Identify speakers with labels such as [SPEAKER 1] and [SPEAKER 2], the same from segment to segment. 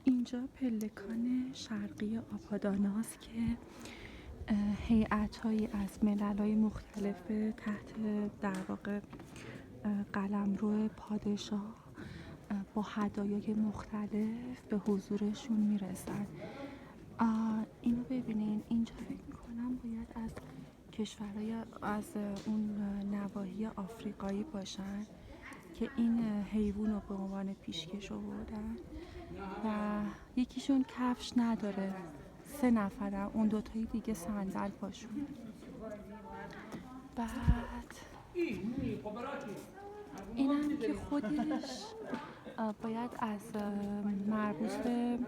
[SPEAKER 1] اینجا پلکان شرقی آپاداناست که هیئت‌هایی از ملل‌های مختلف تحت در واقع قلمرو پادشاه با هدایای مختلف به حضورشون میرسن. اینو ببینین، اینجا فکر میکنم باید از کشورهای از اون نواحی آفریقایی باشن که این حیوان رو به عنوان پیشکش آوردن و یکیشون کفش نداره، 3 نفرن، اون دوتای دیگه صندل پاشون. بعد اینم که خودش باید از مربوط به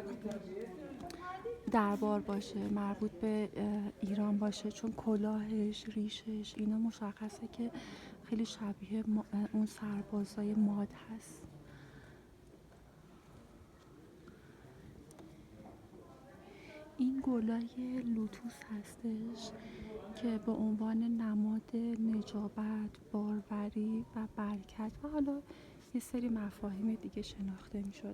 [SPEAKER 1] دربار باشه، مربوط به ایران باشه، چون کلاهش، ریشش اینا مشخصه که خیلی شبیه اون سربازای ماد هست. این گلای لوتوس هستش که به عنوان نماد نجابت، باروری و برکت و حالا یه سری مفاهیم دیگه شناخته می شده.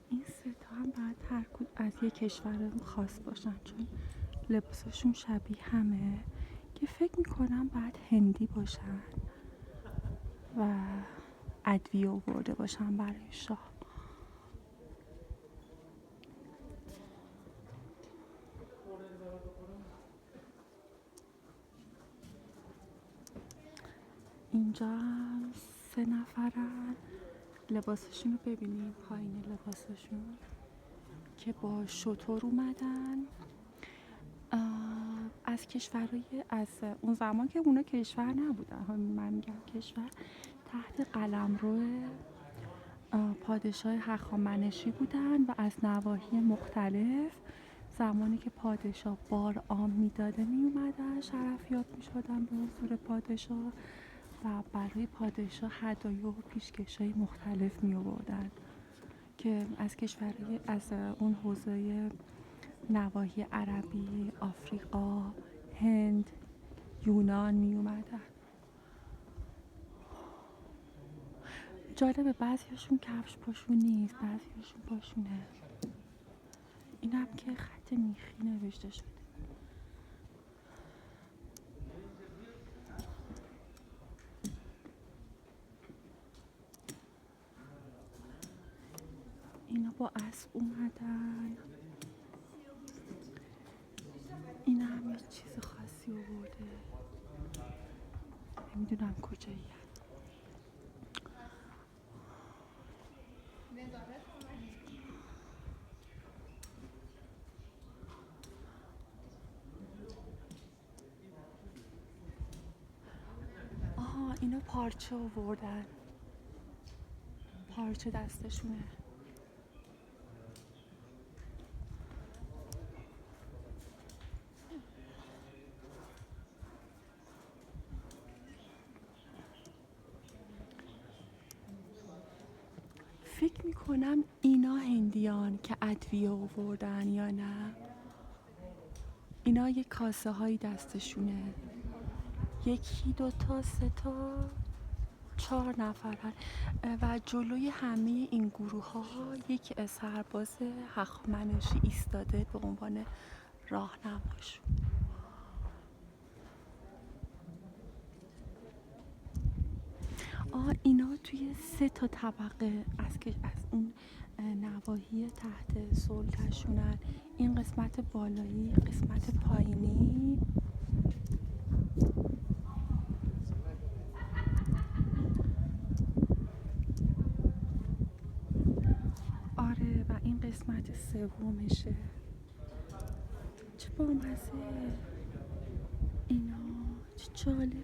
[SPEAKER 1] این سه تا هم باید هر کدوم از یک کشور خاص باشن، چون لباسشون شبیه همه، که فکر میکنم باید هندی باشن و ادویه آورده باشن برای شاه. اینجا هم 3 نفرن، لباسشون رو ببینیم، پایین لباسشون که با شتر اومدن از کشورهای، از اون زمان که اونا کشور نبودن، من میگم کشور، تحت قلمرو پادشاه هخامنشی بودن و از نواحی مختلف زمانی که پادشاه بار عام میداده می اومدن، شرفیاب می شدن به حضور پادشاه و برای پادشاه هدایا و پیشکش‌های مختلف می آوردن که از کشورهای از اون حوزه نواحی عربی، آفریقا، هند، یونان می اومدن. جالبه بعضیاشون کفش پاشون نیست، بعضیاشون پاشونه. این هم که خط میخی نوشته شده. اینا با اسب اومدن. این هم یه چیز خاصی آورده، نمیدونم کجاییه. آها، اینا پارچه آوردن، پارچه دستشونه. فکر میکنم اینا هندیان که ادویه آوردن یا نه. اینا یه کاسه هایی دستشونه، 1 2 3 4 نفرن و جلوی همه این گروه ها یک سرباز هخامنشی ایستاده به عنوان راهنماشون. اینا توی 3 طبقه از اون نواحی تحت سلطه‌شونن. این قسمت بالایی، قسمت پایینی. آره، و این قسمت سومشه. چه بامزه. اینا چه جالبه.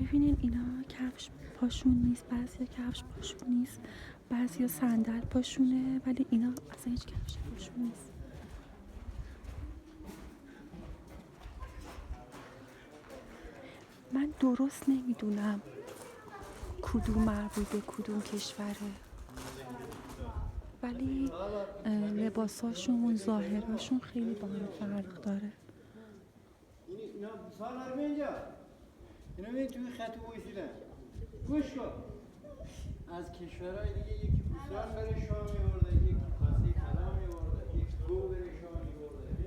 [SPEAKER 1] ببینین اینا کفش پاشون نیست، بعضیا کفش پاشون نیست، بعضیا صندل پاشونه، ولی اینا اصلا هیچ کفش پاشون نیست. من درست نمیدونم کدوم مربوط به کدوم کشوره، ولی لباساشون، ظاهراشون خیلی با هم فرق داره.
[SPEAKER 2] اینا سال اینجا اینا می توی خط وایسیدن. گوش کن. از کشورهای دیگه یکی بوسان بره شام می‌ورده، یکی کاسه کلام می‌ورده، یکی دو بره شام می‌ورده.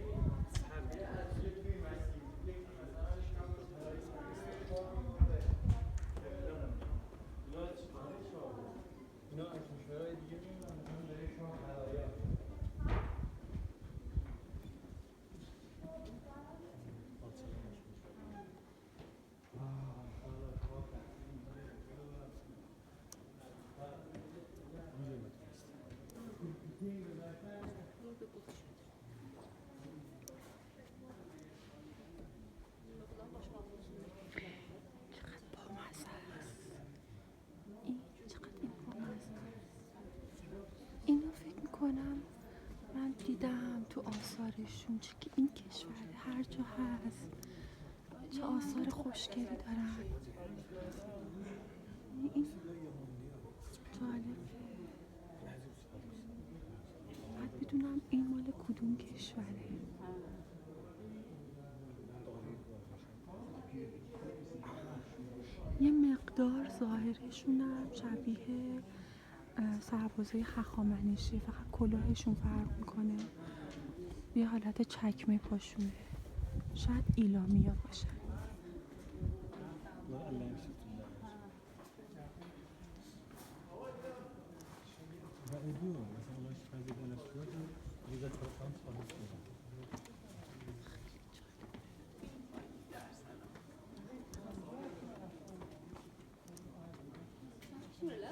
[SPEAKER 2] یه از توی مسیح یکی مثلا شام می‌ورده. اینا از کشورهای دیگه می‌ورده بره شام حلایا.
[SPEAKER 1] اینو فکر میکنم من دیدم تو آثارشون، چه که این کشور هر جا هست چه آثار خوشگلی دارن. این جالبه. باید بدونم این مال کدوم کشوره. یه مقدار ظاهرشونم شبیه سربازای هخامنشی، فقط کلاهشون فرق میکنه، یه حالت چکمه پاشونه، شاید ایلامیا باشه.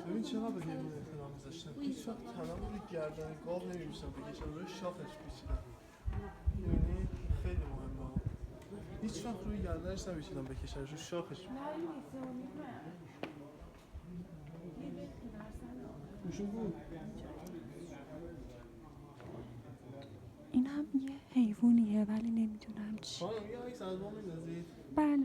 [SPEAKER 3] ببین چقدر به حیوان احترام میذاشتن. هیچ وقت تنم روی گردن گاو نمی‌بوسن، بکشن روی شاخش پیچیدن. یعنی خیلی مهمه. هیچ وقت روی گردنش نمی‌شینن، بکشن روی شاخش. گوشون بود.
[SPEAKER 1] این هم یه حیوانیه ولی نمیدونم چی.
[SPEAKER 3] خانم یه عکس از ما می‌ندازید؟
[SPEAKER 1] بله